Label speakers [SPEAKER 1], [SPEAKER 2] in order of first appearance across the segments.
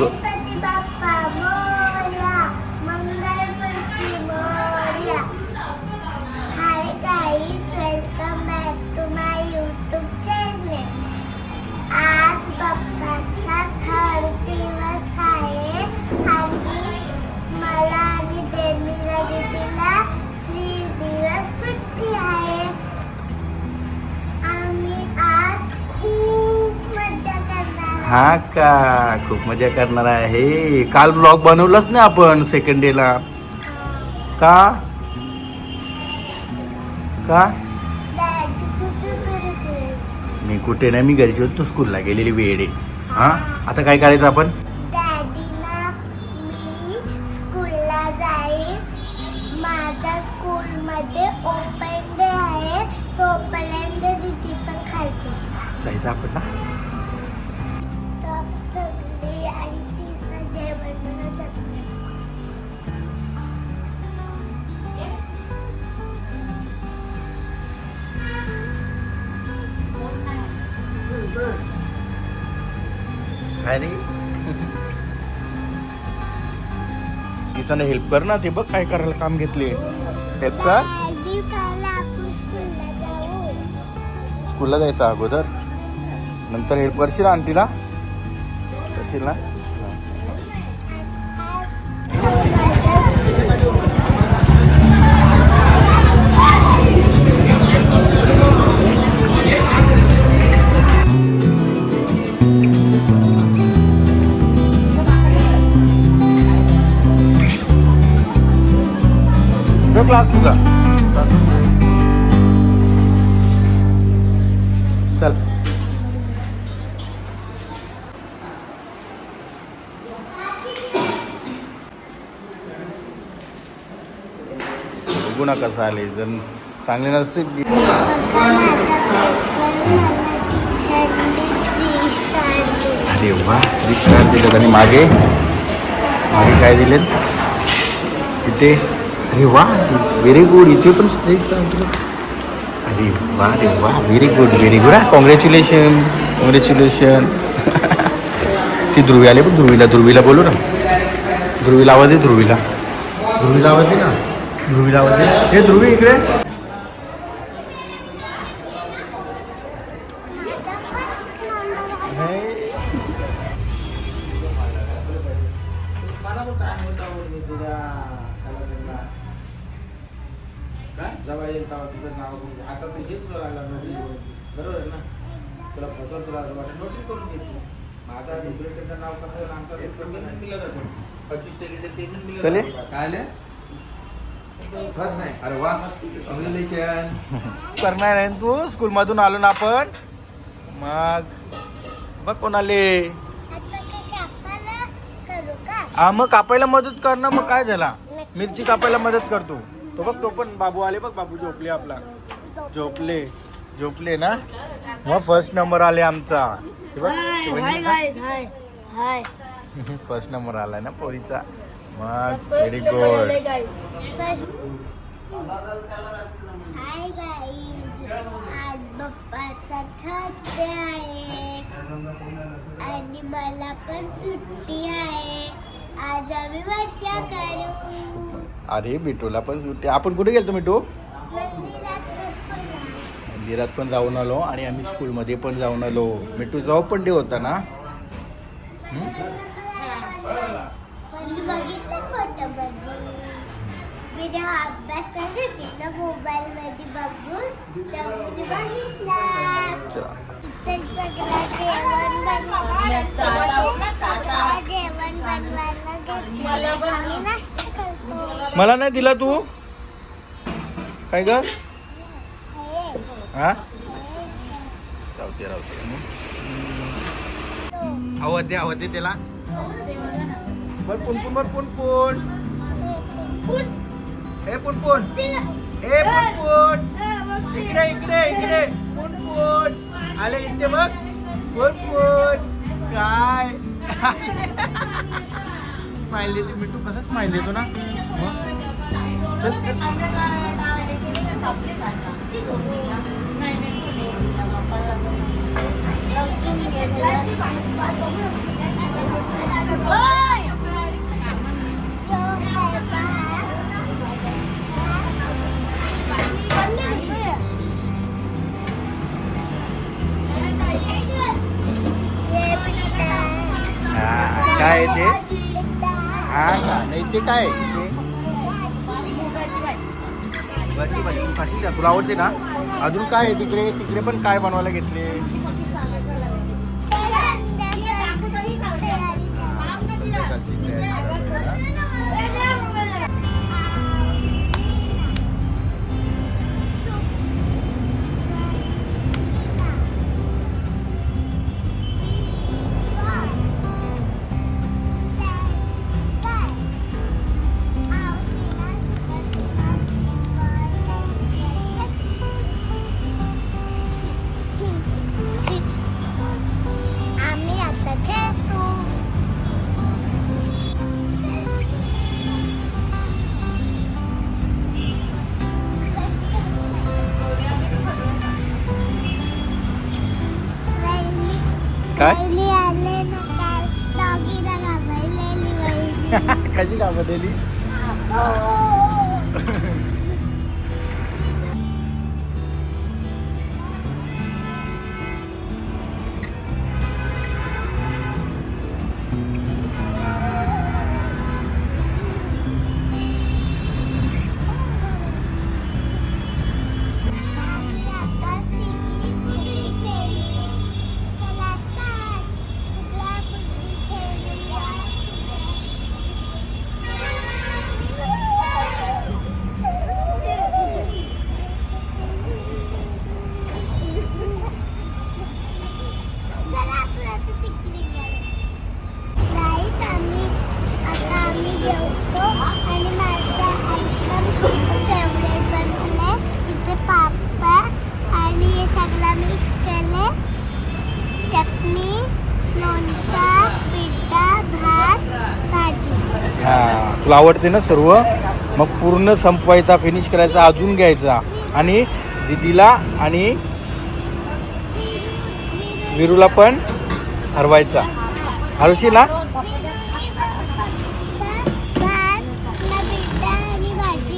[SPEAKER 1] Ganpati Bappa Morya, Mangalmurti Morya. Hi guys, welcome back to my YouTube channel. आज बाप्पाचा third दिवस आहे आणि मला आणि देवीला दीदीला 3 दिवस सुट्टी आहे. आम्ही आज खूप मजा करणार आहे.
[SPEAKER 2] हा का, खूप मजा करणार आहे. काल ब्लॉग बनवलाच नाही आपण सेकंड डे ला. का का
[SPEAKER 1] डॅडी कुठे गेले?
[SPEAKER 2] मी कुठे नाही, मी घरची होतो, स्कूलला गेलेली वेळे. हा, आता काय करायचं आपण?
[SPEAKER 1] डॅडीना मी स्कूलला जाईन. माझ्या स्कूलमध्ये ओपन डे आहे, तोपर्यंत दीदी पण खायचे.
[SPEAKER 2] जायचं आपण ना.
[SPEAKER 1] तर सगळी आणि तिचं जेवण बनवत असते.
[SPEAKER 2] काय रे, किसाने हेल्प कर ना. ते बघ काय करायला काम घेतले. हेल्प कर.
[SPEAKER 1] डॅडी पहिला आपण स्कूलला जाऊ.
[SPEAKER 2] स्कूलला जायचं अगोदर, नंतर हेल्प करशील आंटीला. करशील ना. क्लास तुझा चल. बघू ना कसं आले. जर चांगले नसतील की अरे वा, 3 स्टार दिलेत. आणि मागे मागे काय दिलेत इथे? अरे वा, व्हेरी गुड. इथे पण 3 स्टार दिले. अरे वा, अरे वा, very good, very good. Congratulation, congratulation. ती ध्रुवी आले पण. ध्रुवीला बोलू ना. ध्रुवीला आवाज दे. ध्रुवीला आवाज दे ना. ध्रुवीला आवाज दे. हे ध्रुवी इकडे.
[SPEAKER 3] आता तुझे तुला लागला नोटीस, बरोबर आहे ना. तुला फसवून तुला वाटत नोटीस करून देते. माझा डिप्रेशनचं नाव कसं आमचा पेमेंट मिळत जातो. 25% पेमेंट मिळत
[SPEAKER 2] चले.
[SPEAKER 3] काय आले फर्स्ट नाही. अरे वा, कॉंग्रॅच्युलेशन.
[SPEAKER 2] करणार आहे तू. स्कूल मधून आलो ना आपण. मग बघ कोण आले.
[SPEAKER 1] आता काय कापायला करू का?
[SPEAKER 2] हा, मग कापायला मदत कर ना. मग काय झाला, मिरची कापायला मदत करतो. तो बघ, तो पण बाबू आले बघ. बाबू झोपले आपला. झोपले ना. मग फर्स्ट नंबर आले आमचा. हे बघ, फर्स्ट नंबर आलाय ना पोरीचा. मग व्हेरी गुड.
[SPEAKER 1] हाय गाईज, आज बाप्पाचा थर्ड डे आहे आणि मला पण सुट्टी आहे. आज आम्ही मजा करू.
[SPEAKER 2] अरे मिठूला पण सुट्टी. आपण कुठे गेलतो मिठू? मंदिरात पण जाऊन आलो आणि आम्ही स्कूलमध्ये पण जाऊन आलो. मिठूचा ओपन डे होता ना.
[SPEAKER 1] बघितलं फोटोमध्ये. मी जेव्हा अभ्यास करत होती ना मोबाईल मध्ये बघून, तेव्हा मी बघितला.
[SPEAKER 2] चला.
[SPEAKER 1] तर सगळं जेवण बनवायला घेतलं. आम्ही नाश्ता करतो.
[SPEAKER 2] मला नाही दिला तू. काय ग? हा, राहते. आवाज दे त्याला. बर पुनपुन. हे पुनपुन. इकडे पुनपुन आले. इथे बघ पुनपुन. काय स्माइल देते मिठू. कसं स्माइल देतो ना. चल. काय आहे ते? हा का नाही ते काय आहे? ते मुगाची भाजी तू खाशील का? तुला आवडते ना? अजून काय आहे तिकडे? तिकडे पण काय बनवायला घेतले?
[SPEAKER 1] आम्ही आता खेळतो.
[SPEAKER 2] काय?
[SPEAKER 1] वहिनी आले ना काय डॉगीला घाबरलेली वहिनी.
[SPEAKER 2] कशी घाबरलेली?
[SPEAKER 1] आता तिकडे खेळू. चला आता तिकडे कुठे खेळूया. चला आपण आता तिकडे जाऊ. Guys, आता आम्ही जेवतो आणि माझा एकदम फेवरेट बनवलंय. इथे पापड आणि हे सगळं मिक्स केले. चटणी, लोणचा, पिठा, भात, भाजी.
[SPEAKER 2] हा तुला आवडते ना सर्व? मग पूर्ण संपवायचा, फिनिश करायचा, अजून घ्यायचा आणि दीदीला आणि विरूला पण हरवायचा. हरवशील ना?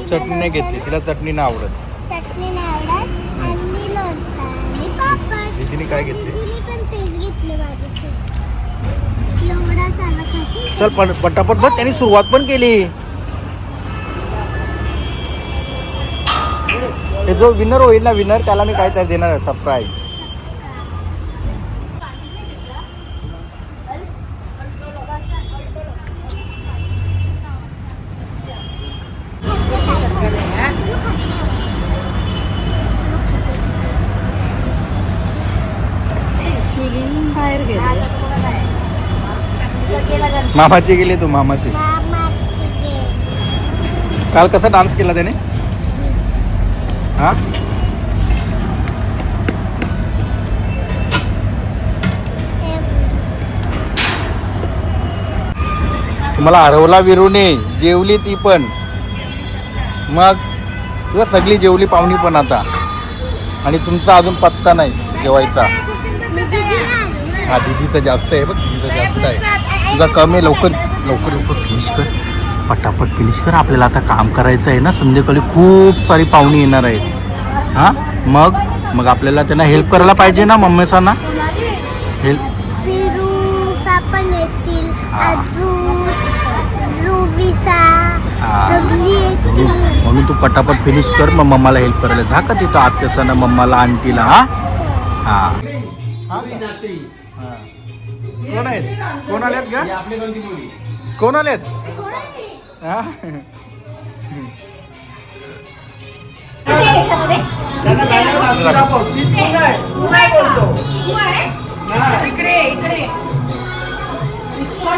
[SPEAKER 2] चटणी नाही घेतली, तिला चटणी नाही आवडत.
[SPEAKER 1] चटणी नाही आवडत आणि लोणचा आणि पापड.
[SPEAKER 2] दीदीने काय घेतले?
[SPEAKER 1] दीदीने पण तेच घेतलं माझ्यासोबत. एवढा सारा खाशील?
[SPEAKER 2] चल पटापट बघ, त्यांनी सुरुवात पण केली. हे जो विनर होईल ना, विनर त्याला मी काहीतरी देणार आहे सरप्राईज.
[SPEAKER 4] बाहेर गेले.
[SPEAKER 2] मामाचे गेले तू, मामाचे.
[SPEAKER 1] मामाची गेम.
[SPEAKER 2] काल कसा डान्स केला त्याने? हा तुम्हाला हरवला विरूने, जेवली ती पण. मग तुला सगळी जेवली पाहुणी पण आता, आणि तुमचा अजून पत्ता नाही जेवायचा. हा दीदीचं जास्त आहे बघ, दीदीचं जास्त आहे, तुझा कमी आहे. लवकर लवकर लवकर फिनिश कर, पटापट फिनिश कर. आपल्याला आता काम करायचं आहे ना, संध्याकाळी खूप सारी पाहुणी येणार आहेत. हां मग आपल्याला त्यांना हेल्प करायला पाहिजे ना, मम्मीसांना हेल्प.
[SPEAKER 1] विरूसा पण येतील, अजून रुबीसा सगळी येतील.
[SPEAKER 2] म्हणून तू पटापट फिनिश कर, मग मम्माला हेल्प करायला जा का तिथं आत्यासांना, मम्माला, आंटीला. हा कोण आहेत? कोण आल्यात का? कोण आलेत? हा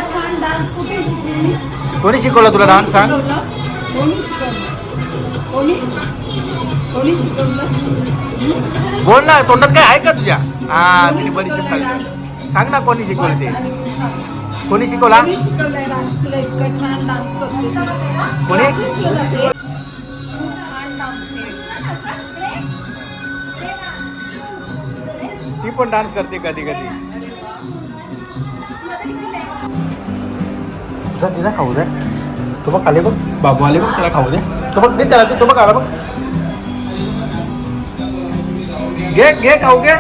[SPEAKER 4] छान डान्स कुठे शिकली?
[SPEAKER 2] कोणी शिकवला तुला डान्स? सांग.
[SPEAKER 4] कोणी शिकवलं?
[SPEAKER 2] बोल ना, तोंडात काय आहे का तुझ्या? हा तिने बरीचशी खाल्ली. सांग ना कोणी शिकवलं ते? कोणी शिकवला?
[SPEAKER 4] कोणी शिकवलंय डान्स तुला? इतका छान डान्स करते.
[SPEAKER 2] कोणी?
[SPEAKER 4] छान डान्स
[SPEAKER 2] ती पण डान्स करते कधी कधी. जा तिला खाऊ दे. तो बघ आले बघ, बाबू आले बघ, त्याला खाऊ दे. तो बघ दे त्याला, तो बघ आला बघ. घे घे खाऊ घे.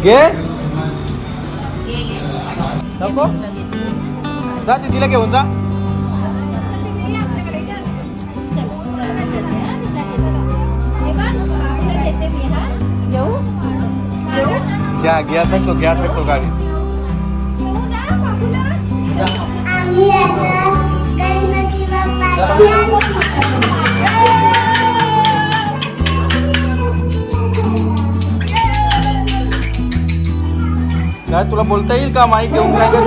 [SPEAKER 2] घे नको जा तिला घेऊन जा. घ्या घ्या शकतो, घ्या शकतो गाडी.
[SPEAKER 1] आम्ही आता गणपती
[SPEAKER 2] काय तुला बोलता येईल का माईक घेऊन काय कर.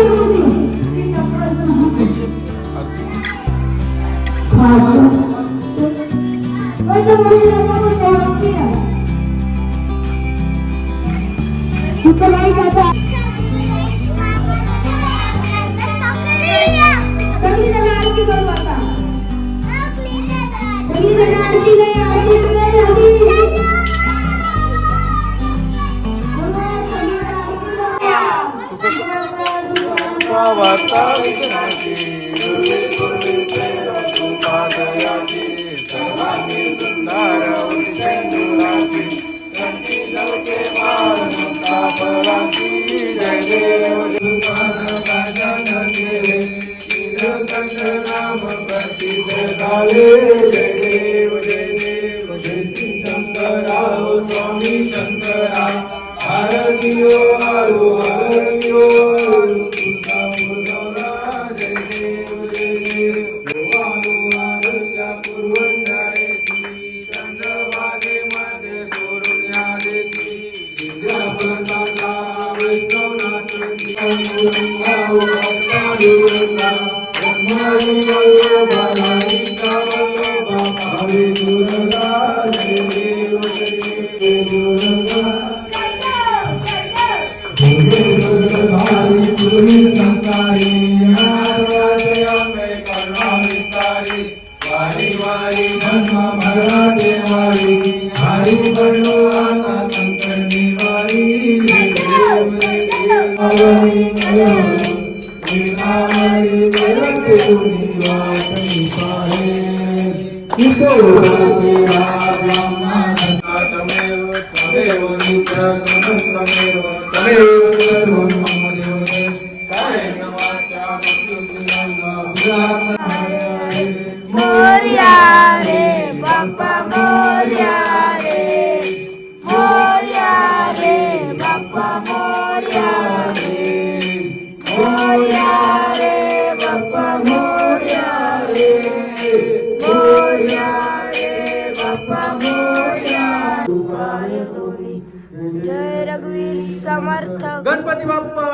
[SPEAKER 1] जय रघुवीर समर्थ
[SPEAKER 2] गणपती बाप्पा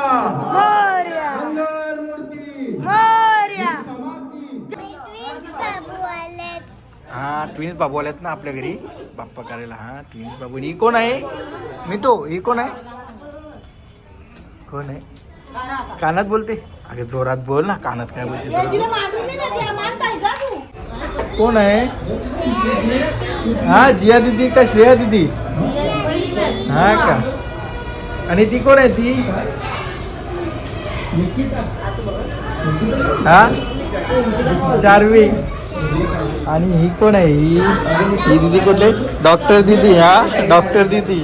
[SPEAKER 1] मोरया
[SPEAKER 2] मंगल मूर्ती
[SPEAKER 1] मोरया. बाबू आले.
[SPEAKER 2] हा ट्विन्स बाबू आलेत ना आपल्या घरी बाप्पा करायला. हा ट्विन्स बाबू. ही कोण आहे मिठो? ही कोण आहे? कोण आहे? कानात बोलते. अरे जोरात बोल ना, कानात काय बोलते कोण आहे? हा जिया दीदी का श्रेया दीदी? हा का? आणि ती कोण आहे ती? हा चारवी. आणि ही कोण आहे? ही दीदी कुठले? डॉक्टर दीदी. हा डॉक्टर दीदी.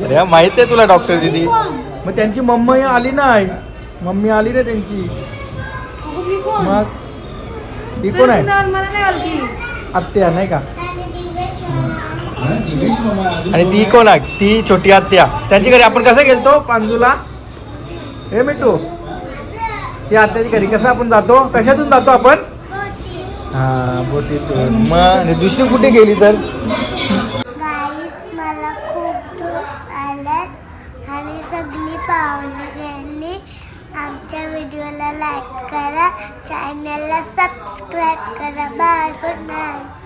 [SPEAKER 2] अरे माहित आहे तुला डॉक्टर दीदी? मग त्यांची मम्मी आली नाही. मम्मी आली ना त्यांची. मग ही कोण आहे? आत्या नाही का? आणि ती कोण आहे? ती छोटी आत्या. त्यांच्या घरी आपण कसं गेलतो पांजूला? हे मिठू ती आत्याच्या घरी कसं आपण जातो? कशातून जातो आपण? हा बोटीतून. मग दुसरी कुठे गेली तर?
[SPEAKER 1] गाईस मला खूप दूर आल्यात आणि सगळी पाहुणे गेली. आमच्या व्हिडिओला लाईक करा, चॅनलला सबस्क्राईब करा. Bye, good night.